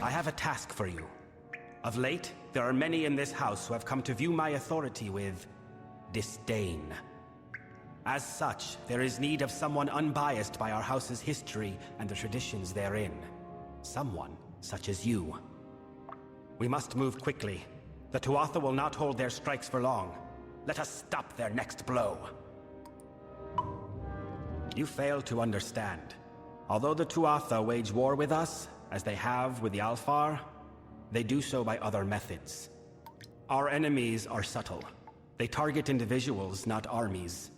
I have a task for you. Of late, there are many in this house who have come to view my authority with disdain. As such, there is need of someone unbiased by our house's history and the traditions therein. Someone such as you. We must move quickly. The Tuatha will not hold their strikes for long. Let us stop their next blow. You fail to understand. Although the Tuatha wage war with us, as they have with the Alfar, they do so by other methods. Our enemies are subtle. They target individuals, not armies.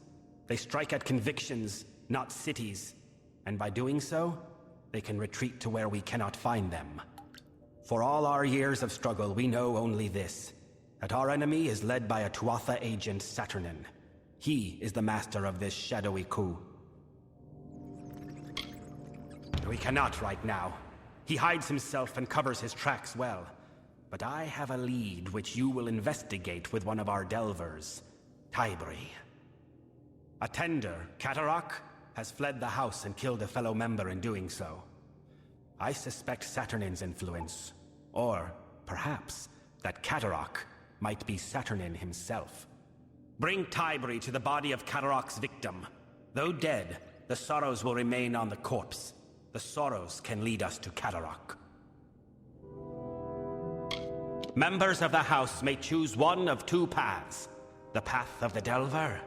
They strike at convictions, not cities. And by doing so, they can retreat to where we cannot find them. For all our years of struggle, we know only this, that our enemy is led by a Tuatha agent, Saturnin. He is the master of this shadowy coup. We cannot right now. He hides himself and covers his tracks well. But I have a lead which you will investigate with one of our delvers, Tybri. A tender, Catarak, has fled the house and killed a fellow member in doing so. I suspect Saturnin's influence, or perhaps that Catarak might be Saturnin himself. Bring Tybri to the body of Catarak's victim. Though dead, the sorrows will remain on the corpse. The sorrows can lead us to Catarak. Members of the house may choose one of two paths. The path of the Delver,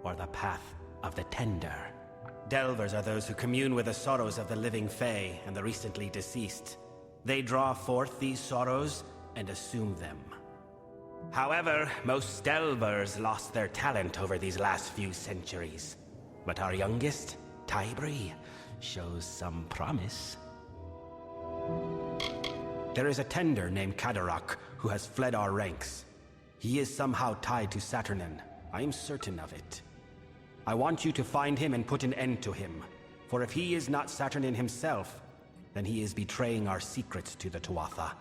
or the path of the Tender. Delvers are those who commune with the sorrows of the living Fae and the recently deceased. They draw forth these sorrows and assume them. However, most Delvers lost their talent over these last few centuries. But our youngest, Tybri, shows some promise. There is a tender named Catarak who has fled our ranks. He is somehow tied to Saturnin. I am certain of it. I want you to find him and put an end to him. For if he is not Saturnin himself, then he is betraying our secrets to the Tuatha.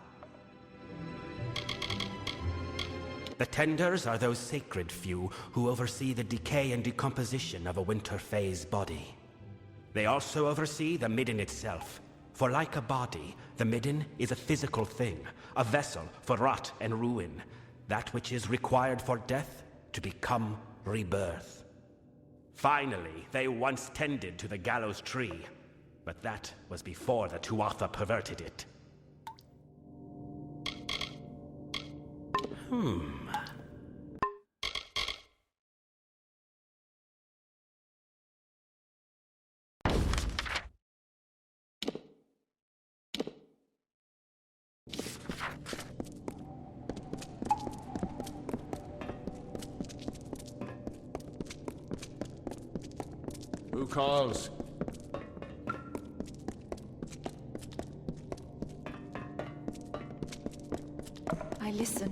The Tenders are those sacred few who oversee the decay and decomposition of a Winter Fae's body. They also oversee the Midden itself. For like a body, the Midden is a physical thing, a vessel for rot and ruin, that which is required for death to become rebirth. Finally, they once tended to the gallows tree, but that was before the Tuatha perverted it. Who calls? I listen.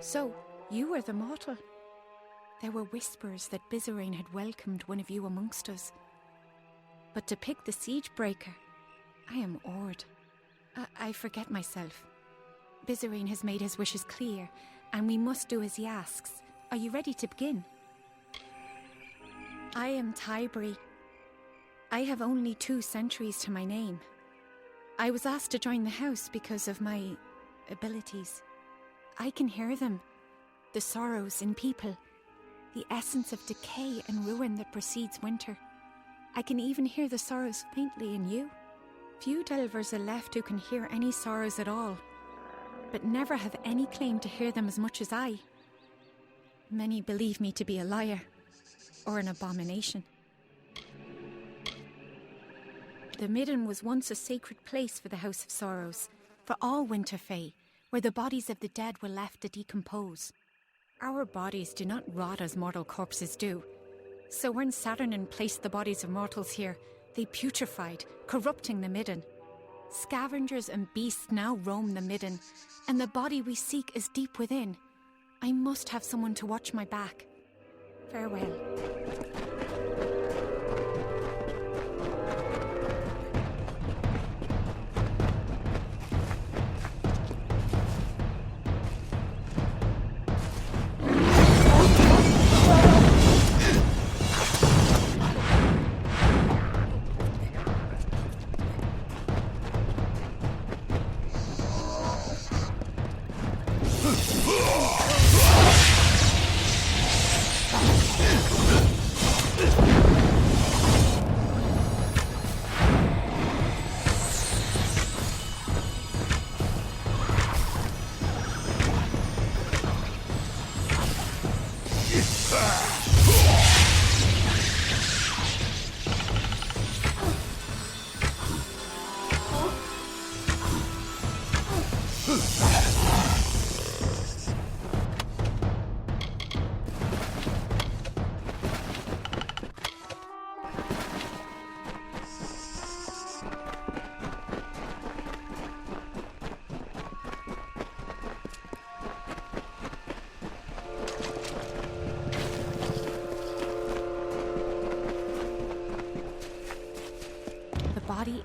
So, you were the mortal. There were whispers that Bizarine had welcomed one of you amongst us. But to pick the siege breaker, I am awed. I forget myself. Bizarine has made his wishes clear, and we must do as he asks. Are you ready to begin? I am Tybri. I have only 2 centuries to my name. I was asked to join the house because of my abilities. I can hear them, the sorrows in people, the essence of decay and ruin that precedes winter. I can even hear the sorrows faintly in you. Few Delvers are left who can hear any sorrows at all, but never have any claim to hear them as much as I. Many believe me to be a liar, or an abomination. The Midden was once a sacred place for the House of Sorrows, for all Winter Fae, where the bodies of the dead were left to decompose. Our bodies do not rot as mortal corpses do. So when Saturnin placed the bodies of mortals here, they putrefied, corrupting the Midden. Scavengers and beasts now roam the Midden, and the body we seek is deep within. I must have someone to watch my back. Farewell.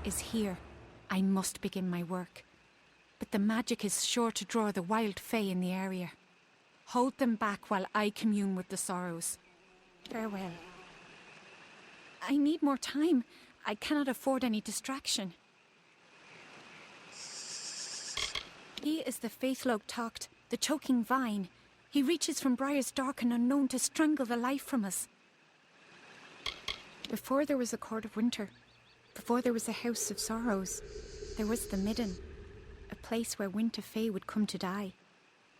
Is here. I must begin my work. But the magic is sure to draw the wild fae in the area. Hold them back while I commune with the sorrows. Farewell. I need more time. I cannot afford any distraction. He is the Faithloke Tocht, the choking vine. He reaches from briars dark and unknown to strangle the life from us. Before there was a court of winter, before there was a house of sorrows, there was the Midden, a place where winter fae would come to die.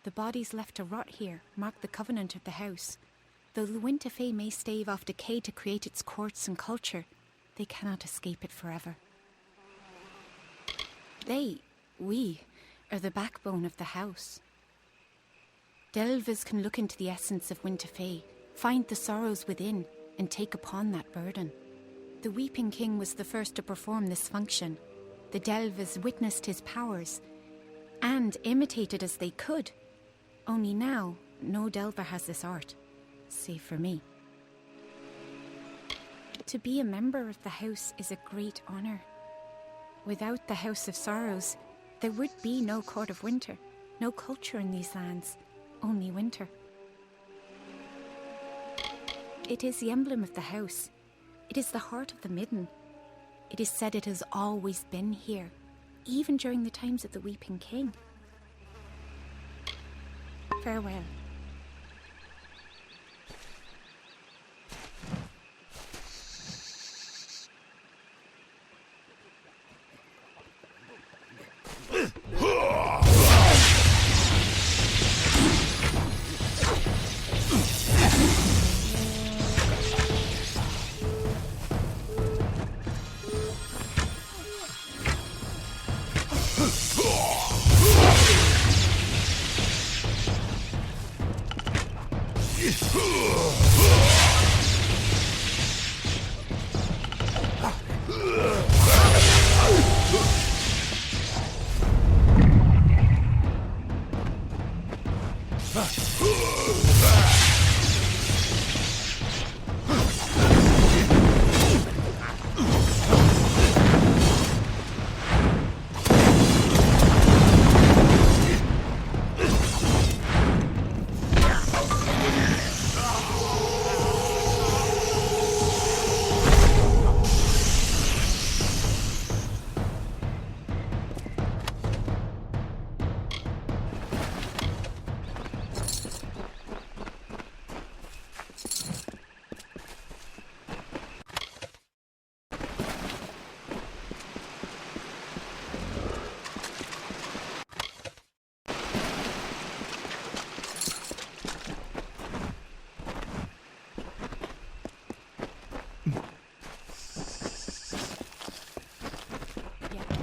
The bodies left to rot here mark the covenant of the house. Though the winter fae may stave off decay to create its courts and culture, they cannot escape it forever. We, are the backbone of the house. Delvers can look into the essence of winter fae, find the sorrows within, and take upon that burden. The Weeping King was the first to perform this function. The Delvers witnessed his powers, and imitated as they could. Only now, no Delver has this art, save for me. To be a member of the house is a great honor. Without the House of Sorrows, there would be no Court of Winter, no culture in these lands, only winter. It is the emblem of the house. It is the heart of the Midden. It is said it has always been here, even during the times of the Weeping King. Farewell.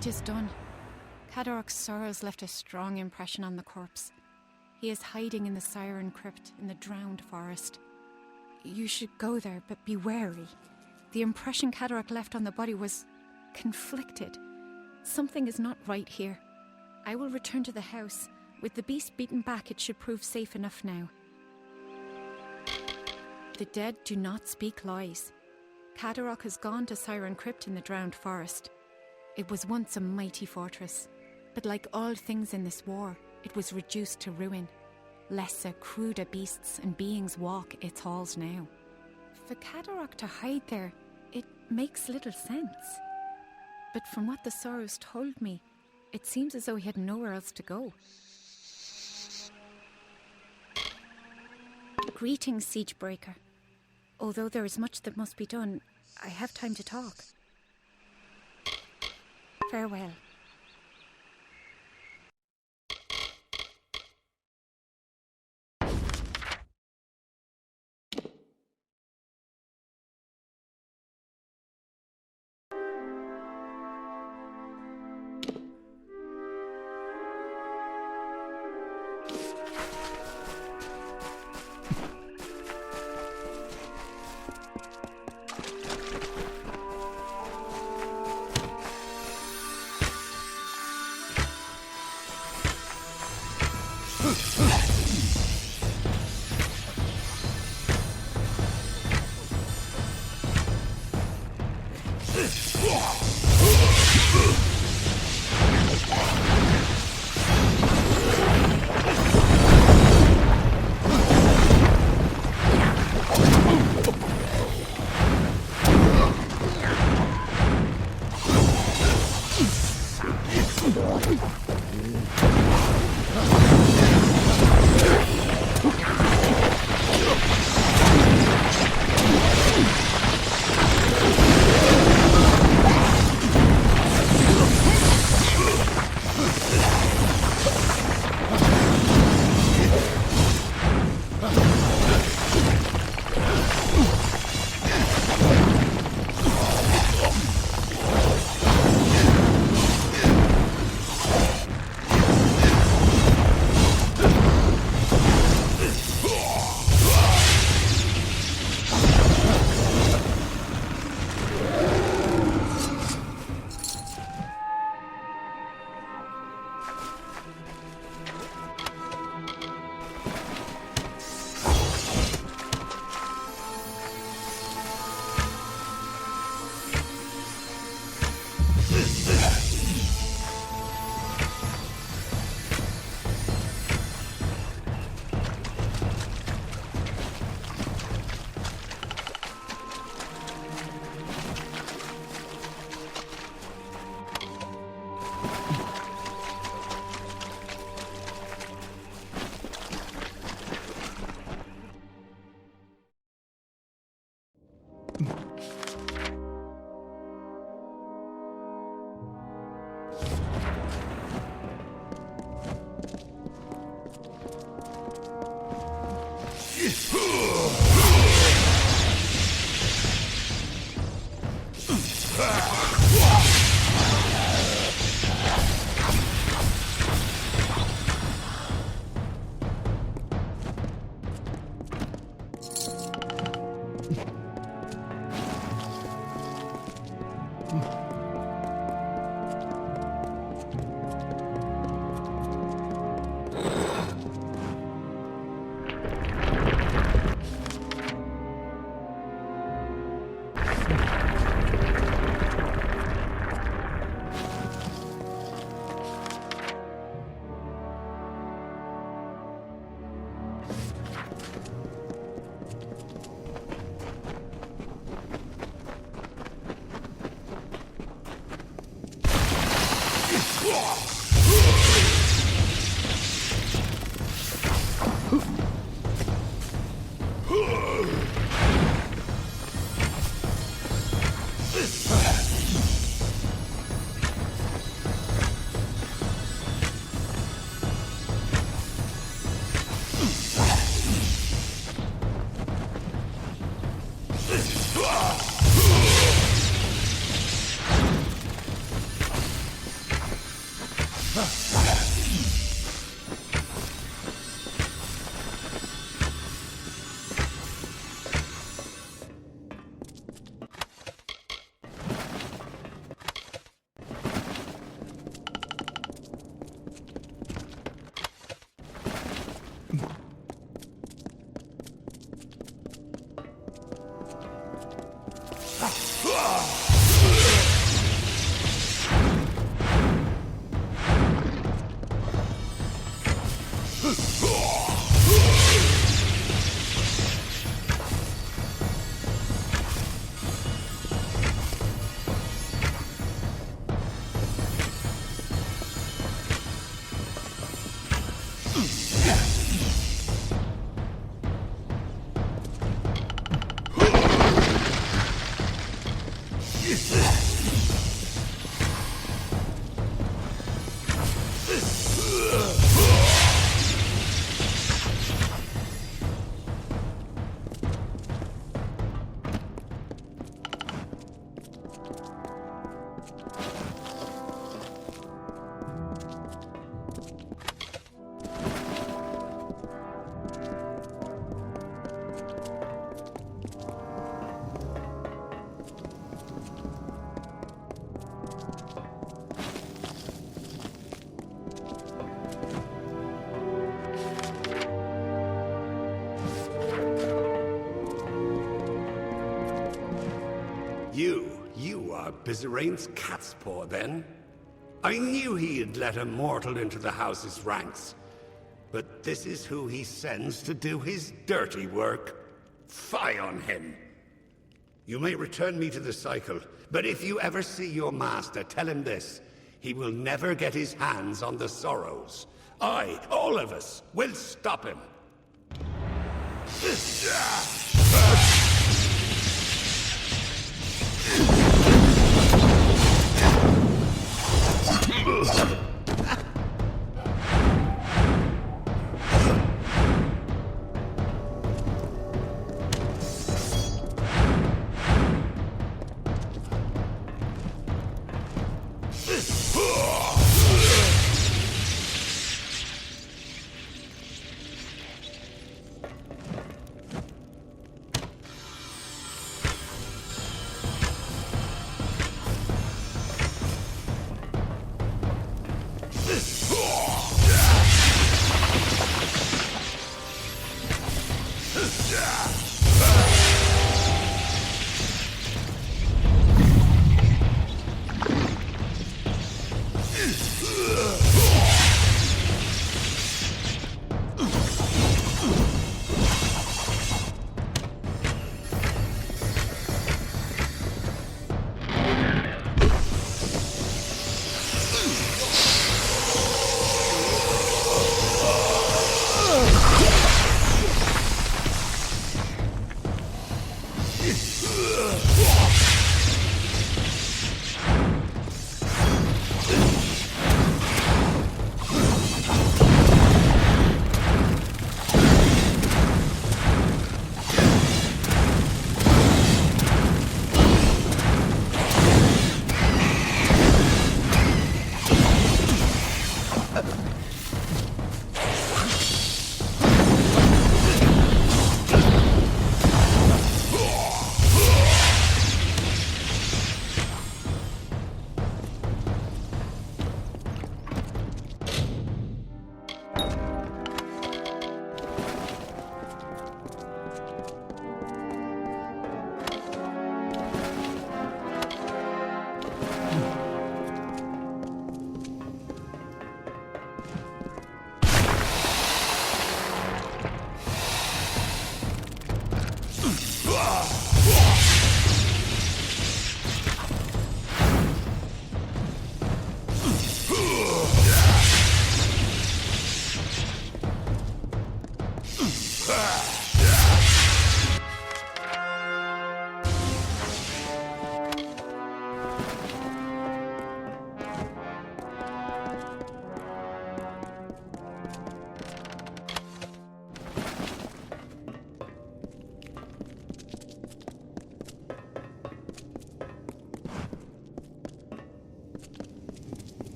It is done. Cadoroc's sorrows left a strong impression on the corpse. He is hiding in the Siren Crypt in the drowned forest. You should go there, but be wary. The impression Cadoroc left on the body was conflicted. Something is not right here. I will return to the house. With the beast beaten back, it should prove safe enough now. The dead do not speak lies. Cadarok has gone to Siren Crypt in the Drowned Forest. It was once a mighty fortress, but like all things in this war, it was reduced to ruin. Lesser, cruder beasts and beings walk its halls now. For Cadarok to hide there, it makes little sense. But from what the Sorrows told me, it seems as though he had nowhere else to go. Greetings, Siegebreaker. Although there is much that must be done, I have time to talk. Farewell. You are Bizerain's cat's paw, then? I knew he had let a mortal into the house's ranks. But this is who he sends to do his dirty work. Fie on him! You may return me to the cycle, but if you ever see your master, tell him this. He will never get his hands on the Sorrows. I, all of us, will stop him.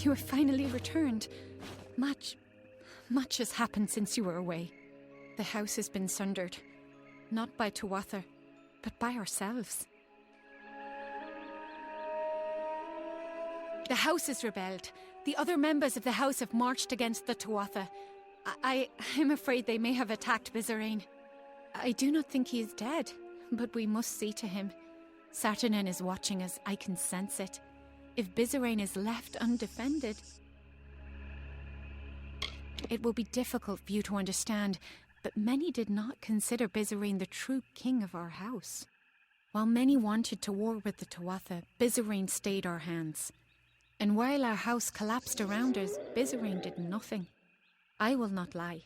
You have finally returned. Much has happened since you were away. The house has been sundered. Not by Tuatha, but by ourselves. The house has rebelled. The other members of the house have marched against the Tuatha. I'm afraid they may have attacked Bizarane. I do not think he is dead, but we must see to him. Saturnin is watching us, I can sense it. If Bizarane is left undefended, it will be difficult for you to understand, but many did not consider Bizarane the true king of our house. While many wanted to war with the Tuatha, Bizarane stayed our hands. And while our house collapsed around us, Bizarane did nothing. I will not lie.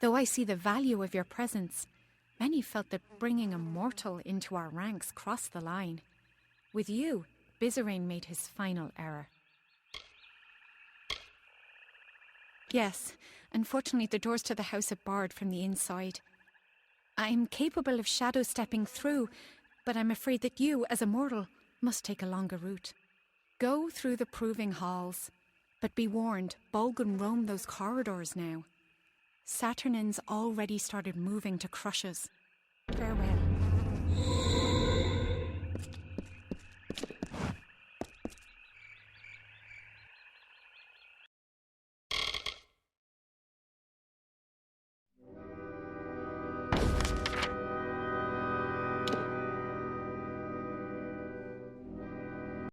Though I see the value of your presence, many felt that bringing a mortal into our ranks crossed the line. With you, Bizarane made his final error. Yes, unfortunately the doors to the house are barred from the inside. I'm capable of shadow stepping through, but I'm afraid that you, as a mortal, must take a longer route. Go through the proving halls, but be warned, Bolgun roam those corridors now. Saturnines already started moving to crush us. Farewell.